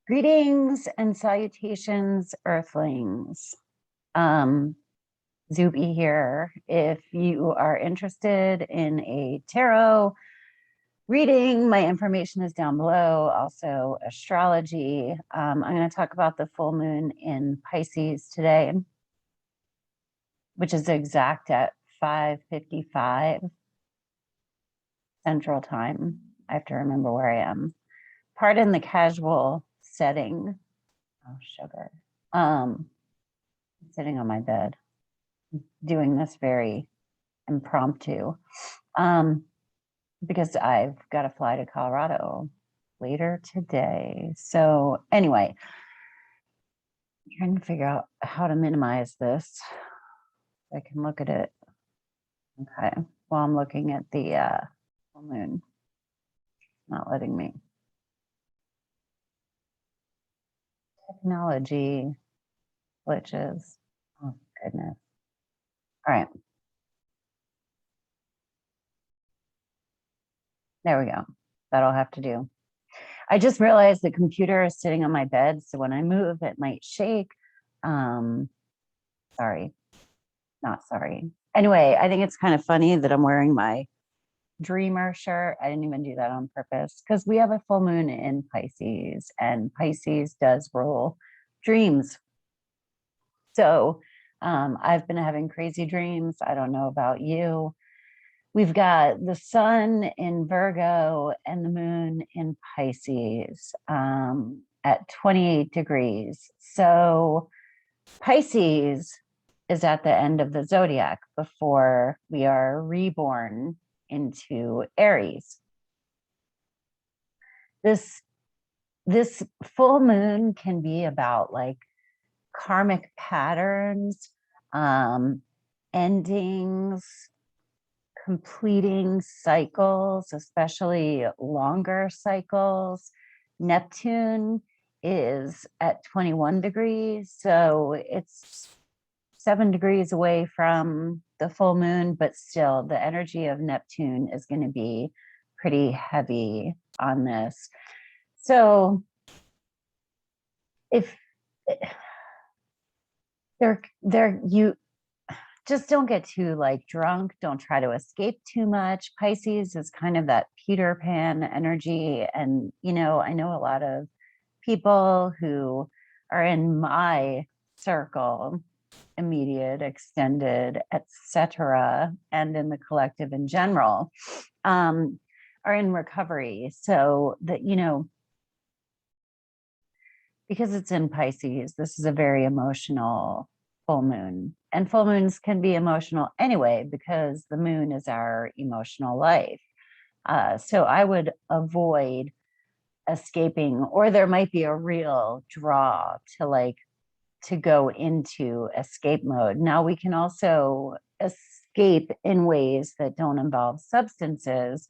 Greetings and salutations, Earthlings. Zube here. If you are interested in a tarot reading, my information is down below. Also, astrology. I'm going to talk about the full moon in Pisces today, which is exact at 5:55 Central Time. I have to remember where I am. Pardon the casual setting. Oh, sugar. I'm sitting on my bed doing this very impromptu because I've got to fly to Colorado later today. So anyway, I'm trying to figure out how to minimize this so I can look at it. Okay, while I'm looking at the full moon. It's not letting me. Technology glitches. Oh, goodness. All right. There we go. That'll have to do. I just realized the computer is sitting on my bed, so when I move, it might shake. Sorry, not sorry. Anyway, I think it's kind of funny that I'm wearing my dreamer shirt. I didn't even do that on purpose because we have a full moon in Pisces, and Pisces does rule dreams. So I've been having crazy dreams. I don't know about you. We've got the sun in Virgo and the moon in Pisces at 28 degrees. So Pisces is at the end of the zodiac before we are reborn into Aries. This full moon can be about like karmic patterns, endings, completing cycles, especially longer cycles. Neptune is at 21 degrees, so it's 7 degrees away from the full moon, but still the energy of Neptune is going to be pretty heavy on this. So if you just don't get too like drunk. Don't try to escape too much. Pisces is kind of that Peter Pan energy. And, I know a lot of people who are in my circle, immediate, extended, etc., and in the collective in general, are in recovery. So that, because it's in Pisces, this is a very emotional full moon. And full moons can be emotional anyway, because the moon is our emotional life. So I would avoid escaping, or there might be a real draw to go into escape mode. Now we can also escape in ways that don't involve substances.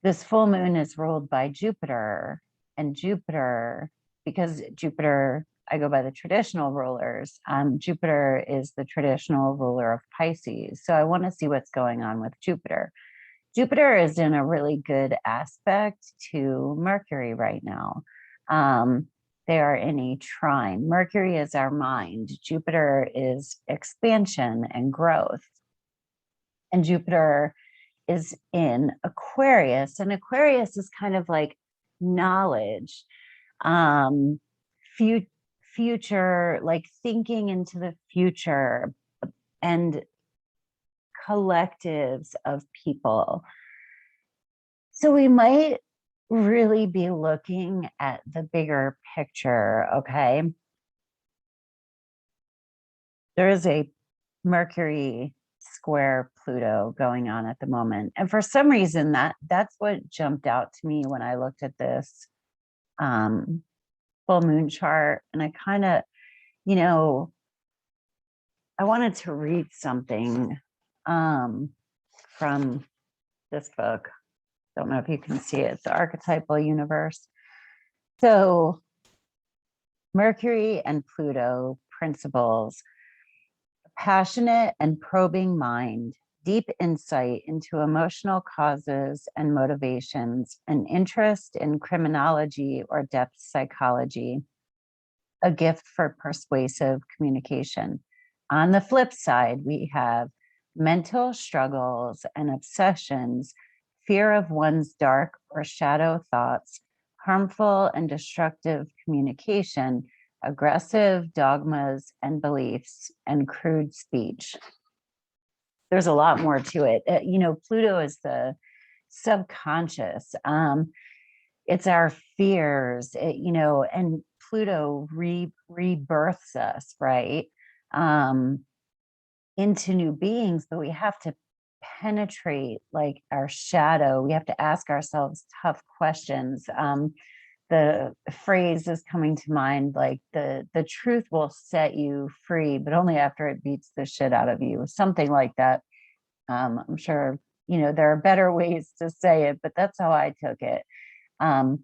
This full moon is ruled by Jupiter, and Jupiter, because Jupiter, I go by the traditional rulers, Jupiter is the traditional ruler of Pisces. So I want to see what's going on with Jupiter. Jupiter is in a really good aspect to Mercury right now. They are in a trine. Mercury is our mind. Jupiter is expansion and growth. And Jupiter is in Aquarius, and Aquarius is kind of like knowledge, future, like thinking into the future, and collectives of people. So we might really be looking at the bigger picture, okay? There is a Mercury square Pluto going on at the moment. And for some reason that's what jumped out to me when I looked at this full moon chart. And I kind of, I wanted to read something from this book. Don't know if you can see it. It's the Archetypal Universe. So Mercury and Pluto principles: passionate and probing mind deep insight into emotional causes and motivations, an interest in criminology or depth psychology, a gift for persuasive communication. On the flip side, we have mental struggles and obsessions, fear of one's dark or shadow thoughts, harmful and destructive communication, aggressive dogmas and beliefs, and crude speech. There's a lot more to it. Pluto is the subconscious. It's our fears, and Pluto rebirths us, right? Into new beings, but we have to penetrate like our shadow. We have to ask ourselves tough questions. The phrase is coming to mind, like the truth will set you free, but only after it beats the shit out of you, something like that. I'm sure, there are better ways to say it, but that's how I took it. And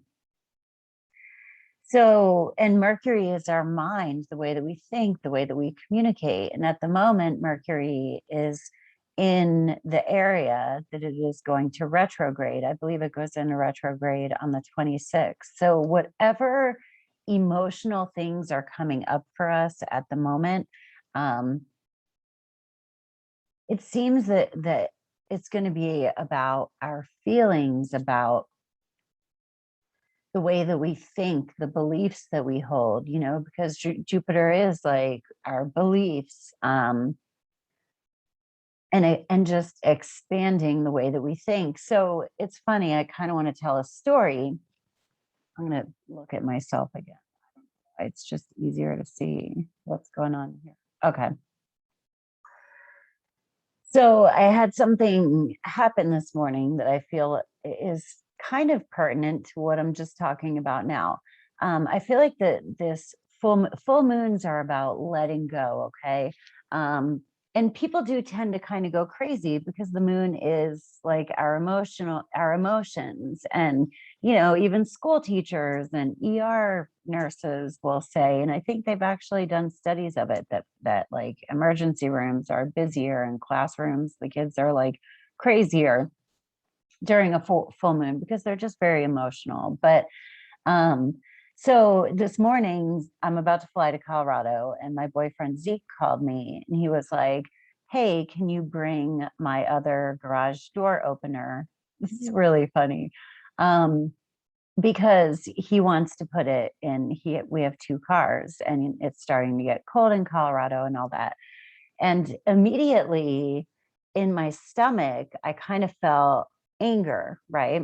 Mercury is our mind, the way that we think, the way that we communicate. And at the moment, Mercury is in the area that it is going to retrograde. I believe it goes into retrograde on the 26th. So whatever emotional things are coming up for us at the moment, it seems that it's going to be about our feelings, about the way that we think, the beliefs that we hold, because Jupiter is like our beliefs, and just expanding the way that we think. So it's funny, I kind of want to tell a story. I'm going to look at myself again. It's just easier to see what's going on here. Okay. So I had something happen this morning that I feel is kind of pertinent to what I'm just talking about now. I feel like this full moons are about letting go, okay? And people do tend to kind of go crazy because the moon is like our emotions, and even school teachers and ER nurses will say, and I think they've actually done studies of it, that like emergency rooms are busier and classrooms, the kids are like crazier during a full moon because they're just very emotional. But so this morning I'm about to fly to Colorado, and my boyfriend Zeke called me and he was like, hey, can you bring my other garage door opener? This is really funny. Because he wants to put it in, we have 2 cars and it's starting to get cold in Colorado and all that. And immediately in my stomach, I kind of felt anger, right?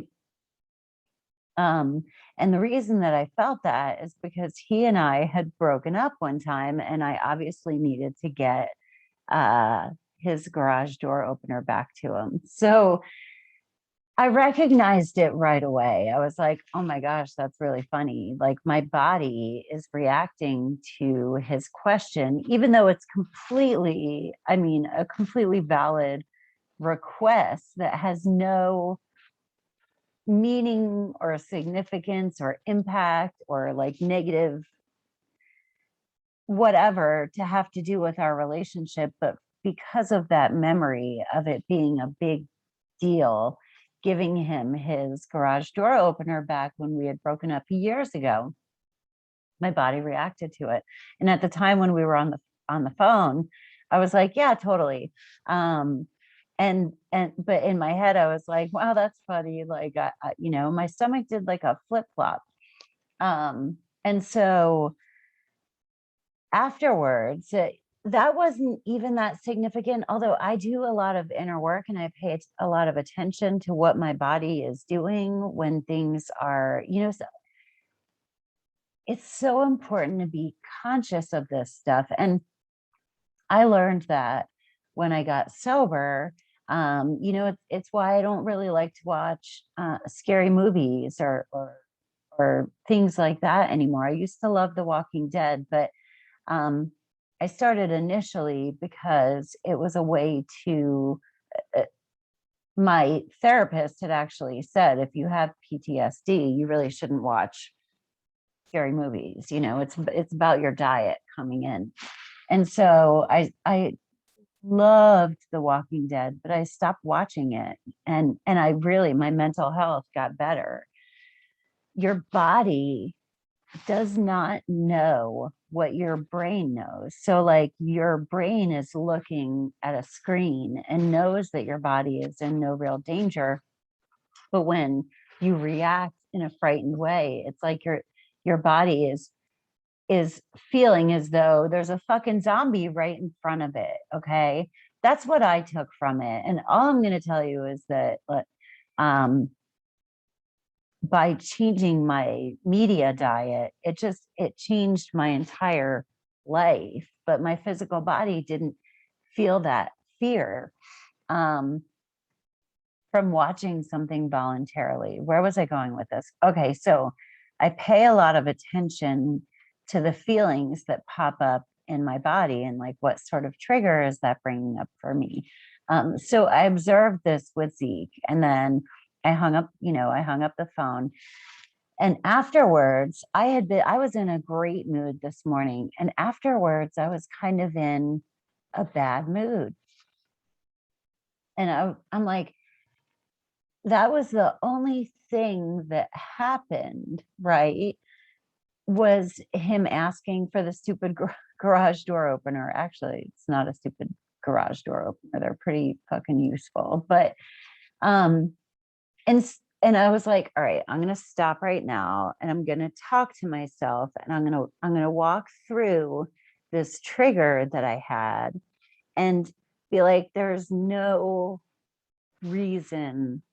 And the reason that I felt that is because he and I had broken up one time, and I obviously needed to get his garage door opener back to him. So I recognized it right away. I was like, oh my gosh, that's really funny. Like my body is reacting to his question, even though it's a completely valid request that has no meaning or significance or impact or like negative whatever to have to do with our relationship. But because of that memory of it being a big deal, giving him his garage door opener back when we had broken up years ago, my body reacted to it. And at the time when we were on the phone, I was like, yeah, totally. But in my head, I was like, wow, that's funny. Like, my stomach did like a flip flop. And so afterwards, that wasn't even that significant, although I do a lot of inner work and I pay a lot of attention to what my body is doing when things are, so it's so important to be conscious of this stuff. And I learned that when I got sober. It's why I don't really like to watch scary movies or things like that anymore. I used to love The Walking Dead, but I started initially because it was a way to, my therapist had actually said, if you have PTSD, you really shouldn't watch scary movies. It's about your diet coming in. And so I loved The Walking Dead, but I stopped watching it. And I really, my mental health got better. Your body does not know what your brain knows. So like your brain is looking at a screen and knows that your body is in no real danger. But when you react in a frightened way, it's like your body is feeling as though there's a fucking zombie right in front of it. Okay. That's what I took from it. And all I'm going to tell you is that um, by changing my media diet, it changed my entire life. But my physical body didn't feel that fear um, from watching something voluntarily. Where was I going with this? Okay. So I pay a lot of attention to the feelings that pop up in my body and like what sort of trigger is that bringing up for me. So I observed this with Zeke, and then I hung up, I hung up the phone. And afterwards, I was in a great mood this morning. And afterwards, I was kind of in a bad mood. And I'm like, that was the only thing that happened, right? Was him asking for the stupid garage door opener. Actually, it's not a stupid garage door opener. They're pretty fucking useful. But um and and I was like, all right, I'm going to stop right now and I'm going to talk to myself, and I'm going to walk through this trigger that I had and be like, there's no reason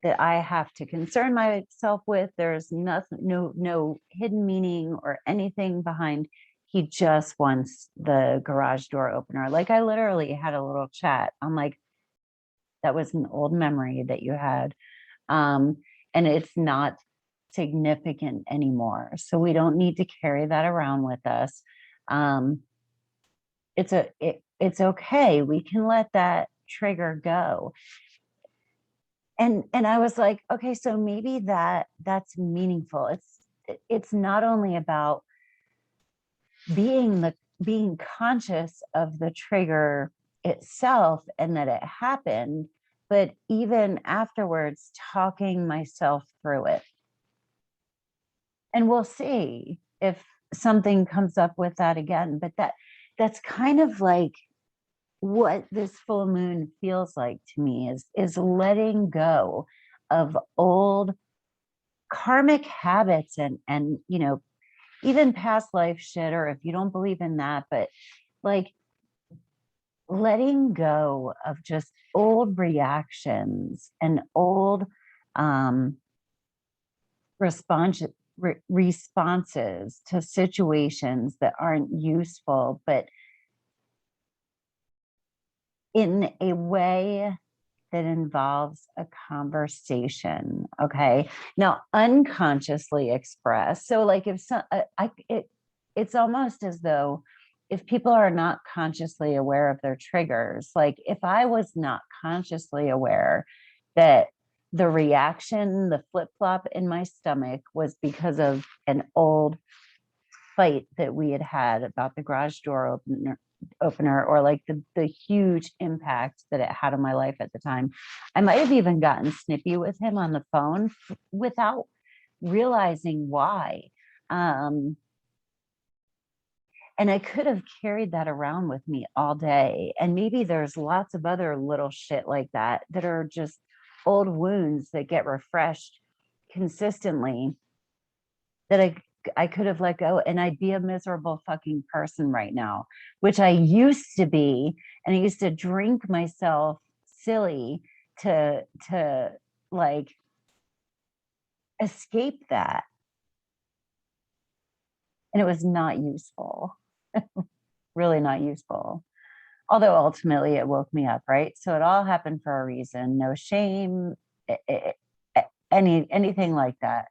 that I have to concern myself with. There's nothing, no hidden meaning or anything behind. He just wants the garage door opener. Like I literally had a little chat. I'm like, that was an old memory that you had. And it's not significant anymore. So we don't need to carry that around with us. Um, it's okay. We can let that trigger go. And I was like, okay, so maybe that's meaningful. It's not only about being conscious of the trigger itself and that it happened, but even afterwards talking myself through it. And we'll see if something comes up with that again. But that's kind of like what this full moon feels like to me is letting go of old karmic habits and even past life shit, or if you don't believe in that, but like letting go of just old reactions and old um response responses to situations that aren't useful, but in a way that involves a conversation. Okay. Now, unconsciously expressed. So, like, if some, it's almost as though if people are not consciously aware of their triggers, like if I was not consciously aware that the reaction, the flip flop in my stomach was because of an old fight that we had had about the garage door opener, or like the huge impact that it had on my life at the time. I might have even gotten snippy with him on the phone without realizing why. And I could have carried that around with me all day. And maybe there's lots of other little shit like that that are just old wounds that get refreshed consistently that I could have let go, and I'd be a miserable fucking person right now, which I used to be. And I used to drink myself silly to like escape that. And it was not useful, really not useful. Although ultimately it woke me up, right? So it all happened for a reason. No shame, anything like that.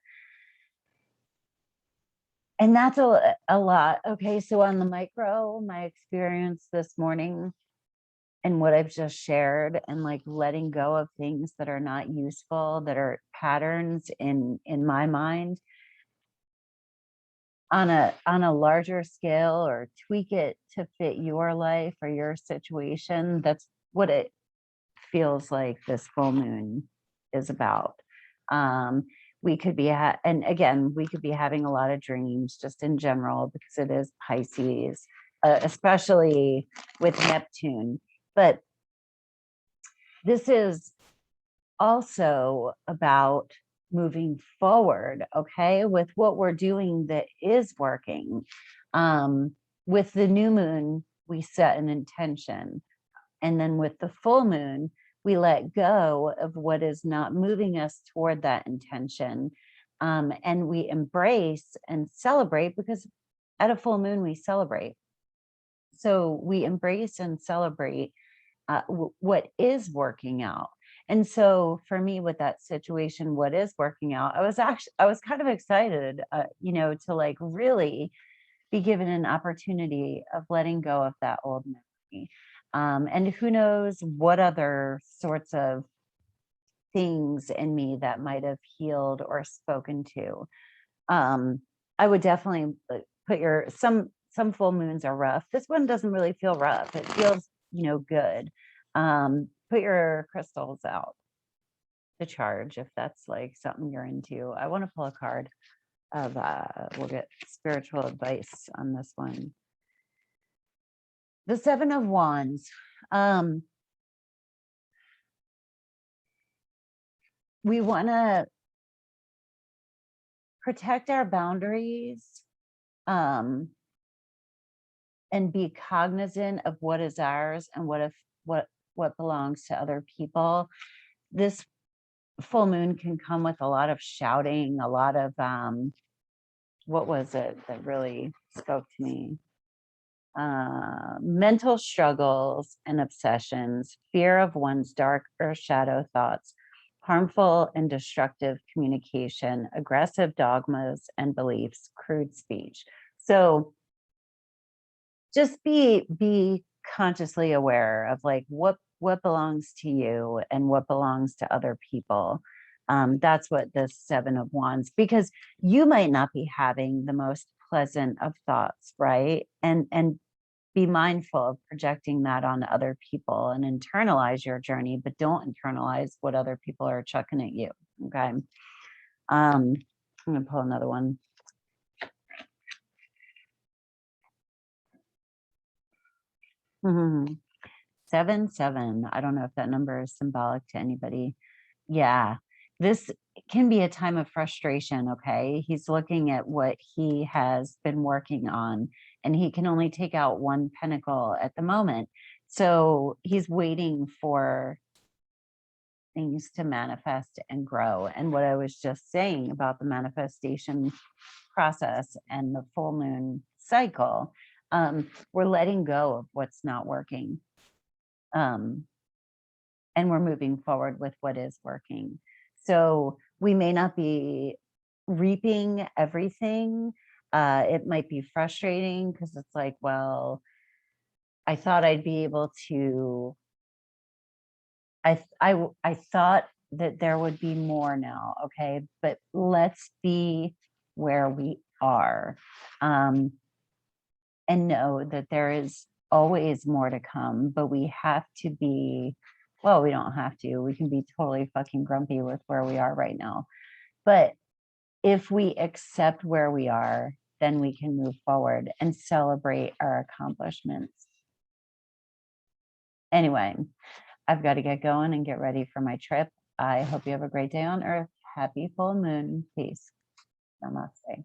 And that's a lot. Okay, so on the micro, my experience this morning and what I've just shared, and like letting go of things that are not useful, that are patterns in my mind, on a larger scale or tweak it to fit your life or your situation. That's what it feels like this full moon is about. Um, we could be, and again, we could be having a lot of dreams just in general because it is Pisces, especially with Neptune. But this is also about moving forward, okay, with what we're doing that is working. With the new moon, we set an intention. And then with the full moon, we let go of what is not moving us toward that intention. And we embrace and celebrate, because at a full moon, we celebrate. So we embrace and celebrate what is working out. And so for me, with that situation, what is working out, I was kind of excited, to like really be given an opportunity of letting go of that old memory. And who knows what other sorts of things in me that might have healed or spoken to. I would definitely put some full moons are rough. This one doesn't really feel rough. It feels, good. Put your crystals out to charge if that's like something you're into. I want to pull a card of we'll get spiritual advice on this one. The Seven of Wands. We want to protect our boundaries, and be cognizant of what is ours and what belongs to other people. This full moon can come with a lot of shouting, a lot of what was it that really spoke to me? Mental struggles and obsessions, fear of one's dark or shadow thoughts, harmful and destructive communication, aggressive dogmas and beliefs, crude speech. So just be consciously aware of like what belongs to you and what belongs to other people. That's what the Seven of Wands, because you might not be having the most pleasant of thoughts, right? And be mindful of projecting that on other people and internalize your journey, but don't internalize what other people are chucking at you. Okay. I'm gonna pull another one. Mhm. 7, 7. I don't know if that number is symbolic to anybody. Yeah, this can be a time of frustration. Okay. He's looking at what he has been working on, and he can only take out one pentacle at the moment. So he's waiting for things to manifest and grow. And what I was just saying about the manifestation process and the full moon cycle, we're letting go of what's not working. And we're moving forward with what is working. So we may not be reaping everything. It might be frustrating because it's like, well, I thought I'd be able to, I thought that there would be more now. Okay. But let's be where we are, and know that there is always more to come, but we have to be, well, we don't have to, we can be totally fucking grumpy with where we are right now. But if we accept where we are, then we can move forward and celebrate our accomplishments. Anyway, I've got to get going and get ready for my trip. I hope you have a great day on Earth. Happy full moon. Peace. Namaste.